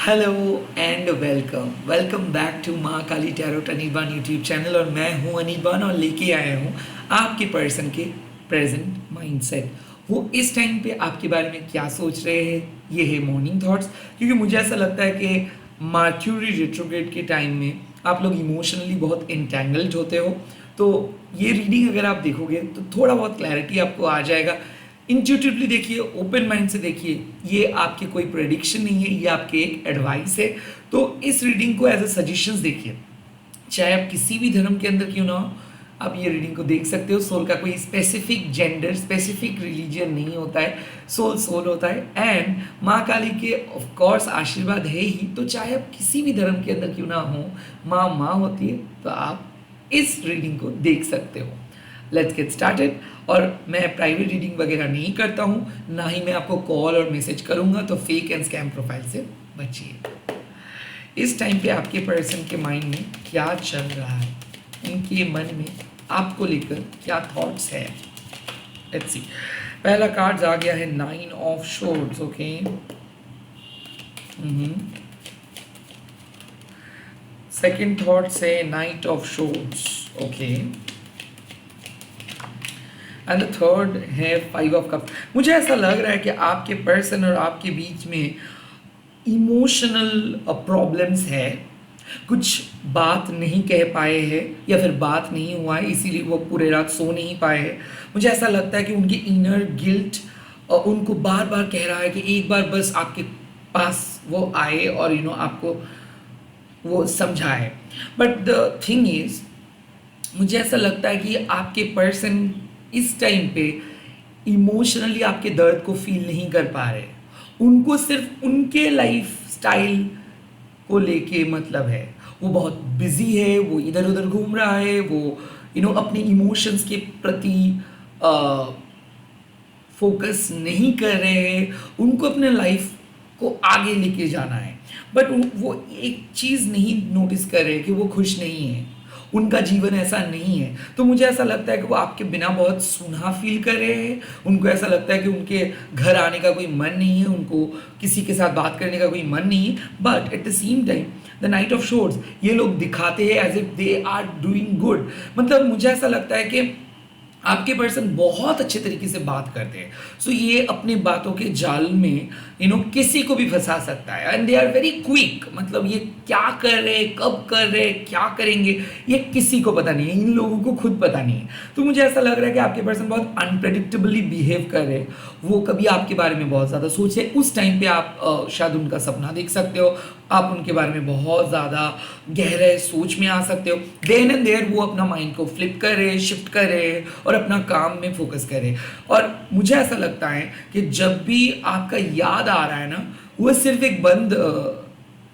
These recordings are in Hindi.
Hello and welcome back to Maa Kali tarot Anirban YouTube channel. और मैं हूँ अनिर्बान और लेके आया हूँ आपके पर्सन के प्रेजेंट माइंडसेट। वो इस टाइम पे आपके बारे में क्या सोच रहे हैं, ये है मॉर्निंग थॉट्स। क्योंकि मुझे ऐसा लगता है कि मर्क्यूरी रिट्रोग्रेड के टाइम में आप लोग इमोशनली बहुत इंटेंगल्ड होते हो। तो ये रीडिंग अगर आप देखोगे तो थोड़ा बहुत क्लैरिटी आपको आ जाएगा। इंट्यूटिवली देखिए, ओपन माइंड से देखिए, ये आपकी कोई प्रेडिक्शन नहीं है, ये आपके एक एडवाइस है। तो इस रीडिंग को एज अ सजेशंस देखिए, चाहे आप किसी भी धर्म के अंदर क्यों ना हो, आप ये रीडिंग को देख सकते हो। सोल का कोई स्पेसिफिक जेंडर, स्पेसिफिक रिलीजन नहीं होता है। सोल सोल होता है एंड माँ काली के ऑफ कोर्स आशीर्वाद है ही। तो चाहे आप किसी भी धर्म के अंदर क्यों ना हो, माँ माँ होती है। तो आप इस रीडिंग को देख सकते हो। Let's get started. और मैं प्राइवेट रीडिंग वगैरह नहीं करता हूँ, ना ही मैं आपको कॉल और मैसेज करूँगा। तो फेक एंड स्कैम प्रोफाइल से बचिए। इस टाइम पे आपके पर्सन के माइंड में क्या चल रहा है, उनके मन में आपको लेकर क्या थॉट्स है। Let's see. पहला कार्ड आ गया है 9 of swords. Okay, second thoughts है knight of swords. Okay, and the third है 5 ऑफ कप्स। मुझे ऐसा लग रहा है कि आपके पर्सन और आपके बीच में इमोशनल प्रॉब्लम्स है। कुछ बात नहीं कह पाए हैं या फिर बात नहीं हुआ है, इसीलिए वो पूरे रात सो नहीं पाए हैं। मुझे ऐसा लगता है कि उनकी इनर गिल्ट उनको बार बार कह रहा है कि एक बार बस आपके पास वो आए और आपको वो समझाए। बट द थिंग इज, मुझे ऐसा लगता है कि आपके पर्सन इस टाइम पे इमोशनली आपके दर्द को फील नहीं कर पा रहे। उनको सिर्फ उनके लाइफ स्टाइल को लेके मतलब है। वो बहुत बिजी है, वो इधर उधर घूम रहा है, वो अपने इमोशंस के प्रति फोकस नहीं कर रहे हैं। उनको अपने लाइफ को आगे लेके जाना है, बट वो एक चीज़ नहीं नोटिस कर रहे कि वो खुश नहीं है, उनका जीवन ऐसा नहीं है। तो मुझे ऐसा लगता है कि वो आपके बिना बहुत सूना फील कर रहे हैं। उनको ऐसा लगता है कि उनके घर आने का कोई मन नहीं है, उनको किसी के साथ बात करने का कोई मन नहीं है। But at the same time the knight of swords ये लोग दिखाते हैं as if they are doing good. मतलब मुझे ऐसा लगता है कि आपके पर्सन बहुत अच्छे तरीके से बात करते हैं। सो ये अपने बातों के जाल में किसी को भी फंसा सकता है and they are very quick. मतलब ये क्या कर रहे हैं, कब कर रहे हैं, क्या करेंगे, ये किसी को पता नहीं है, इन लोगों को खुद पता नहीं है। तो मुझे ऐसा लग रहा है कि आपके पर्सन बहुत अनप्रेडिक्टेबली बिहेव कर रहे हैं। वो कभी आपके बारे में बहुत ज़्यादा सोचे, उस टाइम पे आप शायद उनका सपना देख सकते हो, आप उनके बारे में बहुत ज़्यादा गहरे सोच में आ सकते हो। देन एंड देयर वो अपना माइंड को फ्लिप कर रहे, शिफ्ट कर रहे और अपना काम में फोकस कर रहे। और मुझे ऐसा लगता है कि जब भी आपका याद आ रहा है ना, वो सिर्फ एक बंद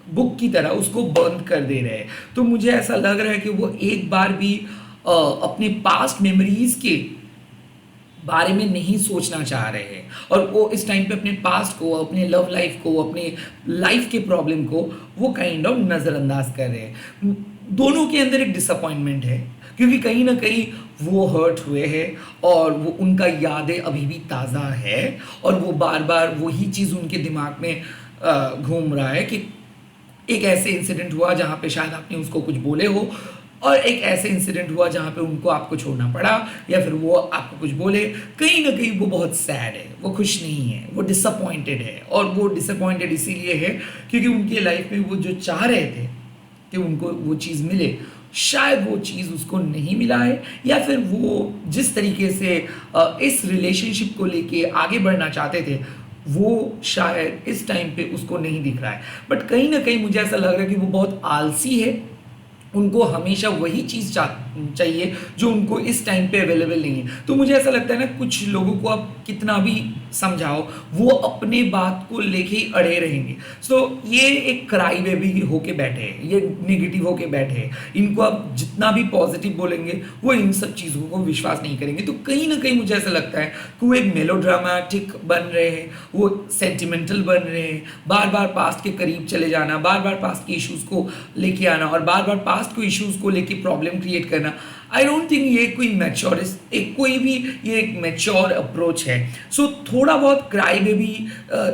बुक की तरह उसको बंद कर दे रहे हैं। तो मुझे ऐसा लग रहा है कि वो एक बार भी अपने पास्ट मेमोरीज के बारे में नहीं सोचना चाह रहे हैं। और वो इस टाइम पे अपने पास्ट को, अपने लव लाइफ को, अपने लाइफ के प्रॉब्लम को वो काइंड ऑफ नज़रअंदाज कर रहे हैं। दोनों के अंदर एक डिसअपॉइंटमेंट है, क्योंकि कहीं ना कहीं वो हर्ट हुए हैं और वो उनका यादें अभी भी ताज़ा है और वो बार बार वही चीज़ उनके दिमाग में घूम रहा है कि एक ऐसे इंसिडेंट हुआ जहाँ पे शायद आपने उसको कुछ बोले हो, और एक ऐसे इंसिडेंट हुआ जहाँ पे उनको आपको छोड़ना पड़ा या फिर वो आपको कुछ बोले। कहीं ना कहीं वो बहुत सैड है, वो खुश नहीं है, वो डिसअपॉइंटेड है। और वो डिसअपॉइंटेड इसीलिए है क्योंकि उनके लाइफ में वो जो चाह रहे थे कि उनको वो चीज़ मिले, शायद वो चीज़ उसको नहीं मिला है, या फिर वो जिस तरीके से इस रिलेशनशिप को लेके आगे बढ़ना चाहते थे वो शायद इस टाइम पे उसको नहीं दिख रहा है। बट कहीं ना कहीं मुझे ऐसा लग रहा है कि वो बहुत आलसी है। उनको हमेशा वही चीज़ चाहिए जो उनको इस टाइम पे अवेलेबल नहीं है। तो मुझे ऐसा लगता है ना, कुछ लोगों को आप कितना भी समझाओ वो अपने बात को लेके ही अड़े रहेंगे। सो ये एक क्राई बेबी होके बैठे हैं, ये नेगेटिव होके बैठे हैं। इनको आप जितना भी पॉजिटिव बोलेंगे वो इन सब चीज़ों को विश्वास नहीं करेंगे। तो कहीं ना कहीं मुझे ऐसा लगता है कि वो एक मेलोड्रामेटिक बन रहे हैं, वो सेंटिमेंटल बन रहे हैं। बार बार पास्ट के करीब चले जाना, बार बार पास्ट के इश्यूज़ को लेके आना और बार बार पास्ट को इश्यूज़ को लेके प्रॉब्लम क्रिएट करना। आई डोंट थिंक ये कोई मैच्योरिस्ट एक कोई भी ये एक मैच्योर अप्रोच है. सो थोड़ा बहुत cry baby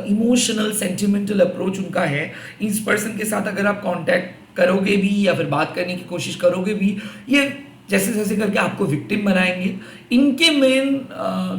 emotional sentimental approach उनका है. इस पर्सन के साथ अगर आप कांटेक्ट करोगे भी या फिर बात करने की कोशिश करोगे भी, ये जैसे जैसे करके आपको विक्टिम बनाएंगे. इनके मेन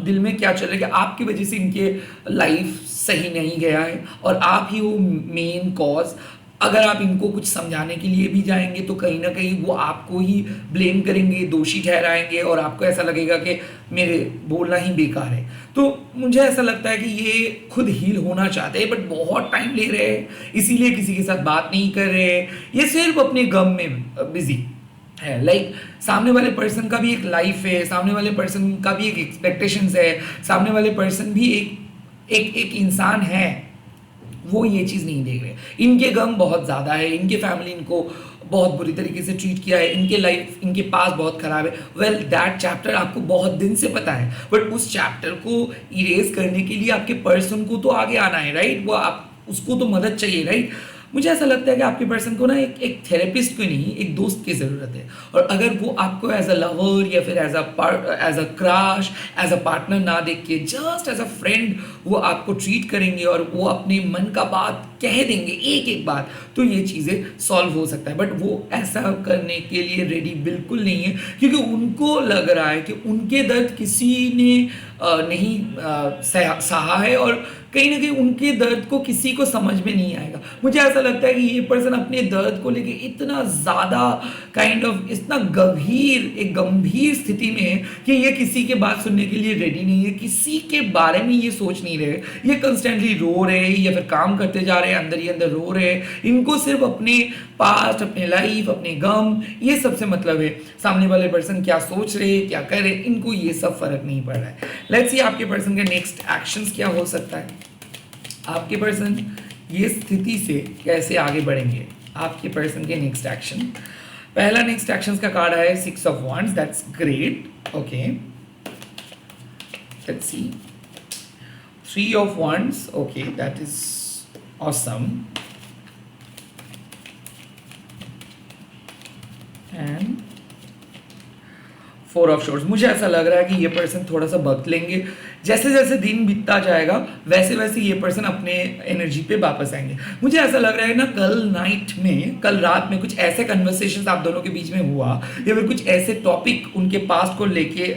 दिल में क्या चल रहा है कि आपकी वजह से इनके लाइफ सही नहीं गया है और आप ही वो मेन कॉज. अगर आप इनको कुछ समझाने के लिए भी जाएंगे तो कहीं ना कहीं वो आपको ही ब्लेम करेंगे, दोषी ठहराएंगे और आपको ऐसा लगेगा कि मेरे बोलना ही बेकार है. तो मुझे ऐसा लगता है कि ये खुद हील होना चाहते हैं बट बहुत टाइम ले रहे हैं, इसीलिए किसी के साथ बात नहीं कर रहे हैं. ये सिर्फ अपने गम में बिजी है. लाइक सामने वाले पर्सन का भी एक लाइफ है, सामने वाले पर्सन का भी एक एक्सपेक्टेशंस है, सामने वाले पर्सन भी एक इंसान है. वो ये चीज़ नहीं देख रहे. इनके गम बहुत ज़्यादा है, इनके फैमिली इनको बहुत बुरी तरीके से ट्रीट किया है, इनके लाइफ इनके पास बहुत ख़राब है. वेल दैट चैप्टर आपको बहुत दिन से पता है बट उस चैप्टर को इरेज करने के लिए आपके पर्सन को तो आगे आना है, राइट. वो आप उसको तो मदद चाहिए, राइट. मुझे ऐसा लगता है कि आपके पर्सन को ना एक थेरेपिस्ट को नहीं, एक दोस्त की ज़रूरत है. और अगर वो आपको एज अ लवर या फिर as a crush, as a partner ना देख के जस्ट एज अ फ्रेंड वो आपको ट्रीट करेंगे और वो अपने मन का बात कह देंगे एक एक बात, तो ये चीज़ें सॉल्व हो सकता है. बट वो ऐसा करने के लिए रेडी बिल्कुल नहीं है क्योंकि उनको लग रहा है कि उनके दर्द किसी ने नहीं सहा है और कहीं ना कहीं उनके दर्द को किसी को समझ में नहीं आएगा. मुझे ऐसा लगता है कि ये पर्सन अपने दर्द को लेके इतना ज़्यादा काइंड ऑफ इतना एक गंभीर स्थिति में है कि ये किसी के बात सुनने के लिए रेडी नहीं है, किसी के बारे में ये सोच नहीं रहे. ये कंस्टेंटली रो रहे हैं या फिर काम करते जा रहे हैं, अंदर ही अंदर रो रहे हैं. इनको सिर्फ अपने पास्ट, अपने लाइफ, अपने गम, ये सबसे मतलब है. सामने वाले पर्सन क्या सोच रहे हैं, क्या कर रहे हैं, इनको ये सब फर्क नहीं पड़ रहा है. लेट्स सी आपके पर्सन के नेक्स्ट एक्शंस क्या हो सकता है. आपके पर्सन ये स्थिति से कैसे आगे बढ़ेंगे. आपके पर्सन के नेक्स्ट एक्शन, पहला नेक्स्ट एक्शन का कार्ड है 6 of wands. That's great. Okay, let's see 3 of wands. Okay, that is awesome. And 4 of shorts. मुझे ऐसा लग रहा है कि ये पर्सन थोड़ा सा वक्त लेंगे. जैसे जैसे दिन बीतता जाएगा वैसे वैसे ये पर्सन अपने एनर्जी पे वापस आएंगे. मुझे ऐसा लग रहा है ना कल रात में कुछ ऐसे कन्वर्सेशंस आप दोनों के बीच में हुआ या फिर कुछ ऐसे टॉपिक उनके पास्ट को लेके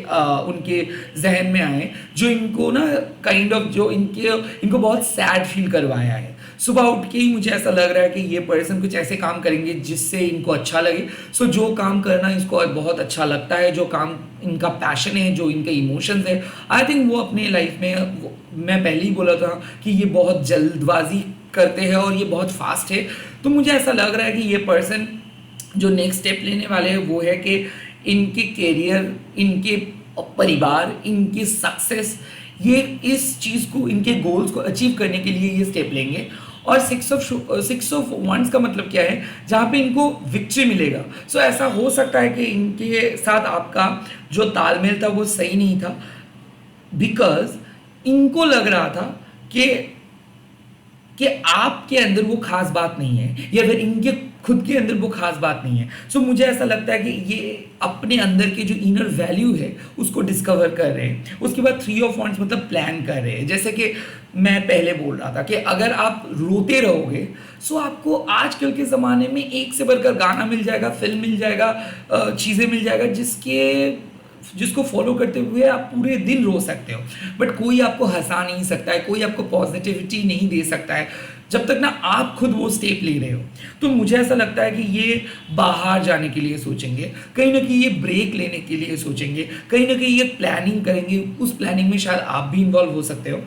उनके जहन में आए जो इनको ना काइंड ऑफ जो इनको बहुत सैड फील करवाया है. सुबह उठ के ही मुझे ऐसा लग रहा है कि ये पर्सन कुछ ऐसे काम करेंगे जिससे इनको अच्छा लगे. सो जो काम करना इसको बहुत अच्छा लगता है, जो काम इनका पैशन है, जो इनके इमोशंस है, आई थिंक वो अपने लाइफ में मैं पहले ही बोला था कि ये बहुत जल्दबाजी करते हैं और ये बहुत फास्ट है. तो मुझे ऐसा लग रहा है कि ये पर्सन जो नेक्स्ट स्टेप लेने वाले हैं वो है कि इनके करियर, इनके परिवार, इनकी सक्सेस, ये इस चीज़ को, इनके गोल्स को अचीव करने के लिए ये स्टेप लेंगे. और 6 ऑफ wands का मतलब क्या है, जहाँ पे इनको विक्ट्री मिलेगा. सो ऐसा हो सकता है कि इनके साथ आपका जो तालमेल था वो सही नहीं था बिकॉज इनको लग रहा था कि आपके अंदर वो खास बात नहीं है या फिर इनके खुद के अंदर वो खास बात नहीं है. सो मुझे ऐसा लगता है कि ये अपने अंदर के जो इनर वैल्यू है उसको डिस्कवर कर रहे हैं. उसके बाद 3 ऑफ wands मतलब प्लान कर रहे हैं. जैसे कि मैं पहले बोल रहा था कि अगर आप रोते रहोगे सो आपको आजकल के ज़माने में एक से बढ़कर गाना मिल जाएगा, फिल्म मिल जाएगा, चीज़ें मिल जाएगा जिसको फॉलो करते हुए आप पूरे दिन रो सकते हो. बट कोई आपको हंसा नहीं सकता है, कोई आपको पॉजिटिविटी नहीं दे सकता है जब तक ना आप खुद वो स्टेप ले रहे हो. तो मुझे ऐसा लगता है कि ये बाहर जाने के लिए सोचेंगे, कहीं ना कहीं ये ब्रेक लेने के लिए सोचेंगे, कहीं ना कहीं ये प्लानिंग करेंगे. उस प्लानिंग में शायद आप भी इन्वॉल्व हो सकते हो.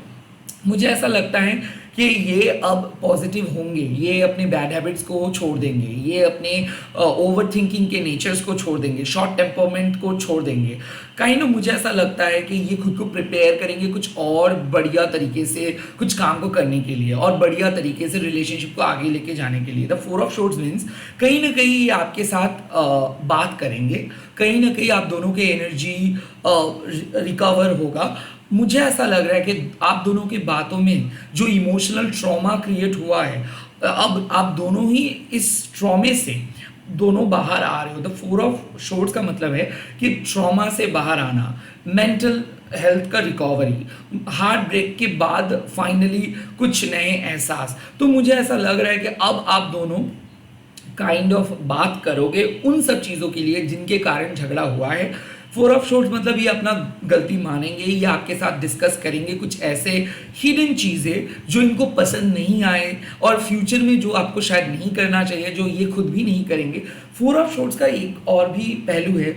मुझे ऐसा लगता है कि ये अब पॉजिटिव होंगे, ये अपने बैड हैबिट्स को छोड़ देंगे, ये अपने ओवर थिंकिंग के नेचर्स को छोड़ देंगे, शॉर्ट टेम्परमेंट को छोड़ देंगे. काइंड ऑफ मुझे ऐसा लगता है कि ये खुद को प्रिपेयर करेंगे कुछ और बढ़िया तरीके से कुछ काम को करने के लिए और बढ़िया तरीके से रिलेशनशिप को आगे लेके जाने के लिए. द 4 ऑफ शॉर्ट्स मीन्स कहीं ना कहीं ये आपके साथ बात करेंगे, कहीं ना कहीं आप दोनों के एनर्जी रिकवर होगा. मुझे ऐसा लग रहा है कि आप दोनों की बातों में जो इमोशनल ट्रॉमा क्रिएट हुआ है, अब आप दोनों ही इस ट्रॉमे से दोनों बाहर आ रहे हो। द फोर ऑफ शोर्ट्स का मतलब है कि ट्रॉमा से बाहर आना, मेंटल हेल्थ का रिकवरी, हार्ट ब्रेक के बाद फाइनली कुछ नए एहसास। तो मुझे ऐसा लग रहा है कि अब आप दोनों काइंड ऑफ बात करोगे उन सब चीज़ों के लिए जिनके कारण झगड़ा हुआ है। फोर ऑफ शोर्ट्स मतलब ये अपना गलती मानेंगे या आपके साथ डिस्कस करेंगे कुछ ऐसे हिडन चीज़ें जो इनको पसंद नहीं आए और फ्यूचर में जो आपको शायद नहीं करना चाहिए, जो ये खुद भी नहीं करेंगे। फोर ऑफ शोर्ट्स का एक और भी पहलू है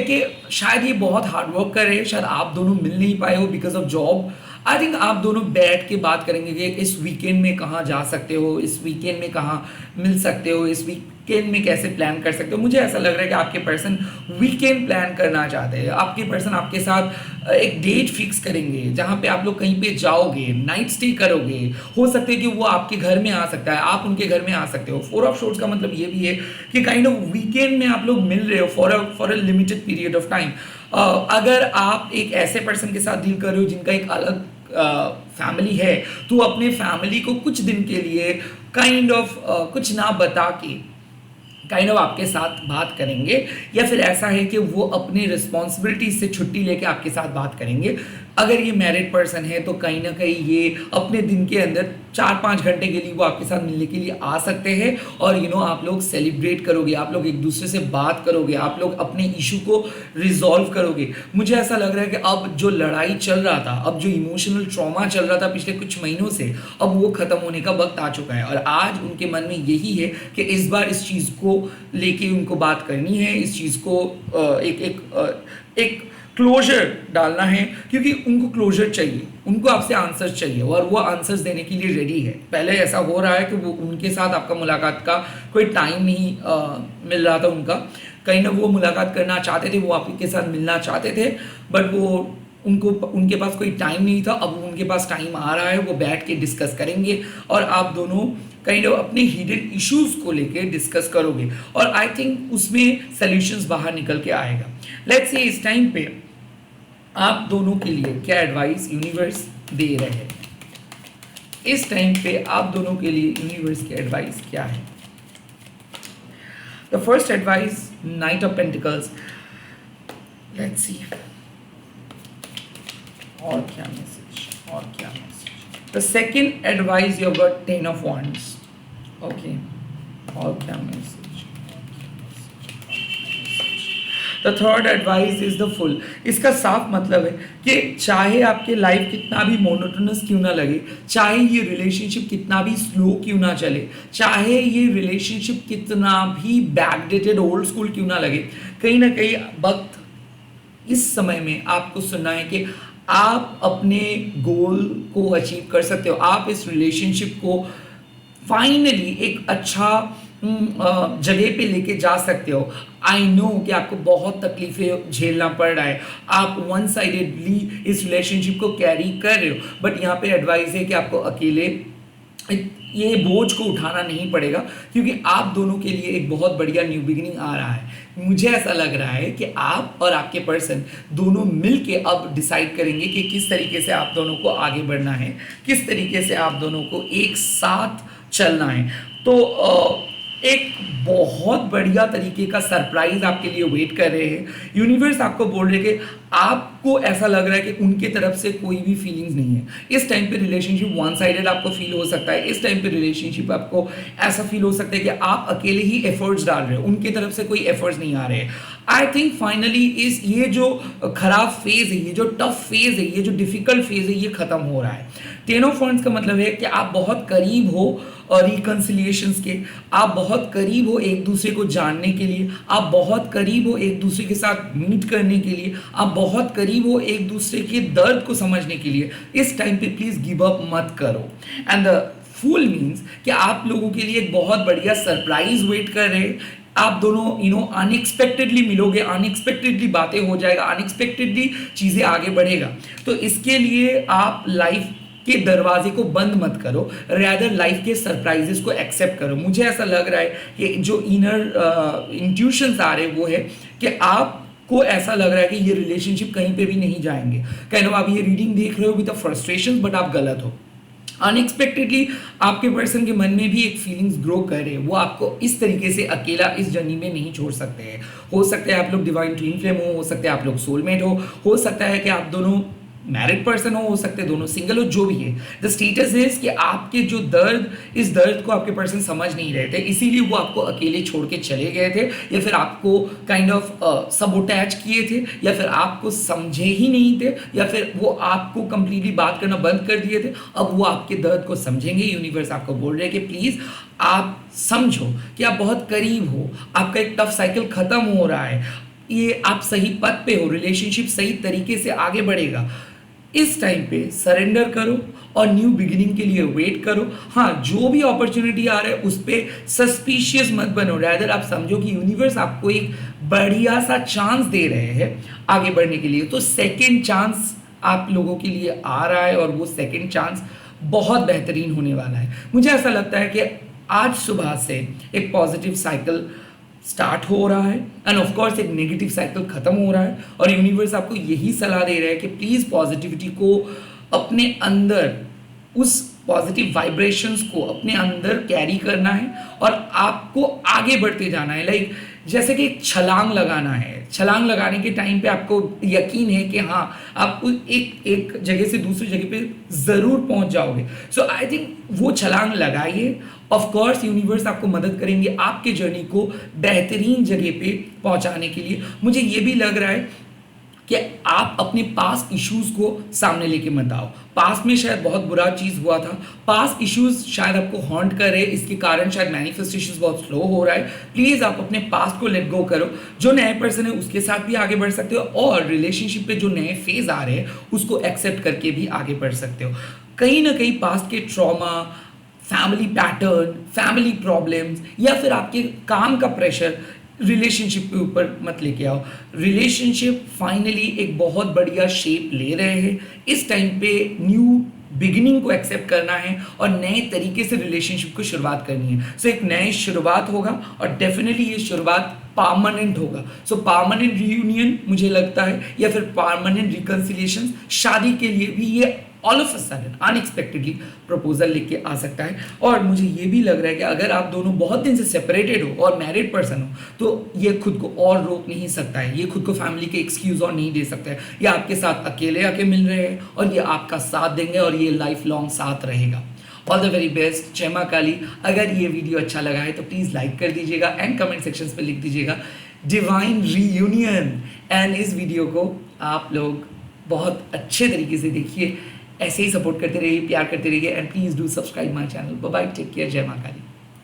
कि शायद ये बहुत हार्ड वर्क कर रहे हैं, शायद आप दोनों मिल नहीं पाए हो because of job. I think आप दोनों बैठ के बात करेंगे कि इस वीकेंड में कहाँ जा सकते हो, इस वीकेंड में कहाँ मिल सकते हो, इस वीकेंड में कैसे प्लान कर सकते हो। मुझे ऐसा लग रहा है कि आपके पर्सन वीकेंड प्लान करना चाहते हैं। आपके पर्सन आपके साथ एक डेट फिक्स करेंगे जहाँ पे आप लोग कहीं पे जाओगे, नाइट स्टे करोगे। हो सकता है कि वो आपके घर में आ सकता है, आप उनके घर में आ सकते हो। फोर ऑफ शोर्ट्स का मतलब ये भी है कि काइंड ऑफ वीकेंड में आप लोग मिल रहे हो for a limited period of time. अगर आप एक ऐसे पर्सन के साथ डील कर रहे हो जिनका एक अलग फैमिली है, तो अपने फैमिली को कुछ दिन के लिए काइंड ऑफ कुछ ना बता के काइंड ऑफ आपके साथ बात करेंगे, या फिर ऐसा है कि वो अपनी रिस्पॉन्सिबिलिटी से छुट्टी लेके आपके साथ बात करेंगे। अगर ये मैरिड पर्सन है तो कहीं ना कहीं ये अपने दिन के अंदर 4-5 घंटे के लिए वो आपके साथ मिलने के लिए आ सकते हैं और आप लोग सेलिब्रेट करोगे, आप लोग एक दूसरे से बात करोगे, आप लोग अपने इशू को रिजॉल्व करोगे। मुझे ऐसा लग रहा है कि अब जो लड़ाई चल रहा था, अब जो इमोशनल ट्रॉमा चल रहा था पिछले कुछ महीनों से, अब वो खत्म होने का वक्त आ चुका है और आज उनके मन में यही है कि इस बार इस चीज़ को लेके उनको बात करनी है, इस चीज़ को एक क्लोजर डालना है, क्योंकि उनको क्लोजर चाहिए, उनको आपसे आंसर चाहिए और वो आंसर्स देने के लिए रेडी है। पहले ऐसा हो रहा है कि वो उनके साथ आपका मुलाकात का कोई टाइम नहीं मिल रहा था उनका, कहीं ना वो मुलाकात करना चाहते थे, वो आपके साथ मिलना चाहते थे, बट उनके पास कोई टाइम नहीं था। अब उनके पास टाइम आ रहा है, वो बैठ के डिस्कस करेंगे और आप दोनों काइंड ऑफ अपने हिडन इश्यूज को लेके डिस्कस करोगे और आई थिंक उसमें सॉल्यूशंस बाहर निकल के आएगा। लेट्स से इस टाइम पे आप दोनों के लिए क्या एडवाइस यूनिवर्स दे रहे हैं। इस टाइम पे आप दोनों के लिए यूनिवर्स की एडवाइस क्या है। The first advice, night of pentacles. Let's see और क्या message. The second advice you got 10 of wands। Okay, और क्या message. The third advice is the full. इसका साफ मतलब है कि चाहे आपके लाइफ कितना भी मोनोटोनस क्यों ना लगे, चाहे ये रिलेशनशिप कितना भी स्लो क्यों ना चले, चाहे ये रिलेशनशिप कितना भी बैकडेटेड ओल्ड स्कूल क्यों ना लगे, कहीं ना कहीं वक्त इस समय में आपको सुनना है कि आप अपने गोल को अचीव कर सकते हो। आप इस रिलेशनशिप को फाइनली एक अच्छा जगह पे लेके जा सकते हो। आई नो कि आपको बहुत तकलीफें झेलना पड़ रहा है, आप वन साइडेडली इस रिलेशनशिप को कैरी कर रहे हो, बट यहाँ पे एडवाइस है कि आपको अकेले ये बोझ को उठाना नहीं पड़ेगा, क्योंकि आप दोनों के लिए एक बहुत बढ़िया न्यू बिगिनिंग आ रहा है। मुझे ऐसा लग रहा है कि आप और आपके पर्सन दोनों मिल के अब डिसाइड करेंगे कि किस तरीके से आप दोनों को आगे बढ़ना है, किस तरीके से आप दोनों को एक साथ चलना है। तो एक बहुत बढ़िया तरीके का सरप्राइज आपके लिए वेट कर रहे हैं। यूनिवर्स आपको बोल रहे कि आपको ऐसा लग रहा है कि उनके तरफ से कोई भी फीलिंग्स नहीं है। इस टाइम पे रिलेशनशिप वन साइडेड आपको फील हो सकता है, इस टाइम पे रिलेशनशिप आपको ऐसा फील हो सकता है कि आप अकेले ही एफर्ट्स डाल रहे हो, उनकी तरफ से कोई एफर्ट्स नहीं आ रहे हैं। आई थिंक फाइनली ये जो खराब फेज है, ये जो टफ फेज है, ये जो डिफिकल्ट फेज है, ये खत्म हो रहा है। 10 ऑफ wands का मतलब है कि आप बहुत करीब हो रिकन्सिलिएशंस के, आप बहुत करीब हो एक दूसरे को जानने के लिए, आप बहुत करीब हो एक दूसरे के साथ मीट करने के लिए, आप बहुत करीब हो एक दूसरे के दर्द को समझने के लिए। इस टाइम पे प्लीज गिव अप मत करो। एंड द फुल मीन्स कि आप लोगों के लिए एक बहुत बढ़िया सरप्राइज वेट कर रहे हैं। आप दोनों अनएक्सपेक्टेडली मिलोगे, अनएक्सपेक्टेडली बातें हो जाएगा, अनएक्सपेक्टेडली चीजें आगे बढ़ेगा। तो इसके लिए आप लाइफ के दरवाजे को बंद मत करो, रैदर लाइफ के सरप्राइजेस को एक्सेप्ट करो। मुझे ऐसा लग रहा है कि जो इनर इंट्यूशंस आ रहे हैं वो है कि आपको ऐसा लग रहा है कि ये रिलेशनशिप कहीं पे भी नहीं जाएंगे। कहीं आप ये रीडिंग देख रहे हो विद फ्रस्ट्रेशन, बट आप गलत हो। अनएक्सपेक्टेडली आपके पर्सन के मन में भी एक फीलिंग्स ग्रो करे, वो आपको इस तरीके से अकेला इस जर्नी में नहीं छोड़ सकते हैं। हो सकता है आप लोग डिवाइन ट्विन फ्लेम हो सकता है आप लोग सोलमेट हो सकता है कि आप दोनों मैरिड पर्सन हो सकते हैं दोनों सिंगल हो, जो भी है। द स्टेटस इज कि आपके जो दर्द, इस दर्द को आपके पर्सन समझ नहीं रहे थे, इसीलिए वो आपको अकेले छोड़ के चले गए थे, या फिर आपको काइंड ऑफ सबोटैच किए थे, या फिर आपको समझे ही नहीं थे, या फिर वो आपको कंप्लीटली बात करना बंद कर दिए थे। अब वो आपके दर्द को समझेंगे। यूनिवर्स आपको बोल रहे हैं कि प्लीज आप समझो कि आप बहुत करीब हो, आपका एक टफ साइकिल खत्म हो रहा है, ये आप सही पथ पे हो, रिलेशनशिप सही तरीके से आगे बढ़ेगा। इस टाइम पे सरेंडर करो और न्यू बिगिनिंग के लिए वेट करो। हाँ, जो भी अपॉर्चुनिटी आ रहा है उस पर सस्पिशियस मत बनो, रैदर आप समझो कि यूनिवर्स आपको एक बढ़िया सा चांस दे रहे हैं आगे बढ़ने के लिए। तो सेकेंड चांस आप लोगों के लिए आ रहा है और वो सेकेंड चांस बहुत बेहतरीन होने वाला है। मुझे ऐसा लगता है कि आज सुबह से एक पॉजिटिव साइकिल स्टार्ट हो रहा है एंड ऑफ कोर्स एक नेगेटिव साइकिल खत्म हो रहा है, और यूनिवर्स आपको यही सलाह दे रहा है कि प्लीज पॉजिटिविटी को अपने अंदर, उस पॉजिटिव वाइब्रेशंस को अपने अंदर कैरी करना है और आपको आगे बढ़ते जाना है। लाइक जैसे कि एक छलांग लगाना है, छलांग लगाने के टाइम पे आपको यकीन है कि हाँ आप एक एक जगह से दूसरी जगह पे ज़रूर पहुंच जाओगे। सो आई थिंक वो छलांग लगाइए। ऑफ कोर्स यूनिवर्स आपको मदद करेंगे आपके जर्नी को बेहतरीन जगह पे पहुंचाने के लिए। मुझे ये भी लग रहा है कि आप अपने पास्ट इश्यूज को सामने लेके मत आओ। पास्ट में शायद बहुत बुरा चीज़ हुआ था, पास्ट इश्यूज शायद आपको हॉन्ट कर रहे, इसके कारण शायद मैनिफेस्टेशन बहुत स्लो हो रहा है। प्लीज़ आप अपने पास्ट को लेट गो करो। जो नए पर्सन है उसके साथ भी आगे बढ़ सकते हो, और रिलेशनशिप पे जो नए फेज आ रहे हैं उसको एक्सेप्ट करके भी आगे बढ़ सकते हो। कहीं ना कहीं पास्ट के trauma, family pattern, family problems, या फिर आपके काम का प्रेशर रिलेशनशिप के ऊपर मत लेके आओ। रिलेशनशिप फाइनली एक बहुत बढ़िया शेप ले रहे हैं। इस टाइम पे न्यू बिगिनिंग को एक्सेप्ट करना है और नए तरीके से रिलेशनशिप को शुरुआत करनी है। सो एक नई शुरुआत होगा और डेफिनेटली ये शुरुआत परमानेंट होगा। सो परमानेंट रियूनियन मुझे लगता है, या फिर परमानेंट रिकंसिलिएशन, शादी के लिए भी ये all of a sudden unexpectedly proposal लेके आ सकता है। और मुझे ये भी लग रहा है कि अगर आप दोनों बहुत दिन से सेपरेटेड हो और मैरिड पर्सन हो तो ये खुद को और रोक नहीं सकता है, ये खुद को फैमिली के एक्सक्यूज और नहीं दे सकता है। ये आपके साथ अकेले आके मिल रहे हैं और ये आपका साथ देंगे और ये लाइफ लॉन्ग साथ रहेगा। ऑल द वेरी बेस्ट, जय मां काली। अगर ये वीडियो अच्छा लगा है तो प्लीज़ लाइक कर दीजिएगा एंड कमेंट सेक्शंस पे लिख दीजिएगा डिवाइन रीयूनियन। एंड इस वीडियो को आप लोग बहुत अच्छे तरीके से देखिए, ऐसे ही सपोर्ट करते रहिए, प्यार करते रहिए, and please do subscribe my channel. Bye bye, take care, जय मां काली।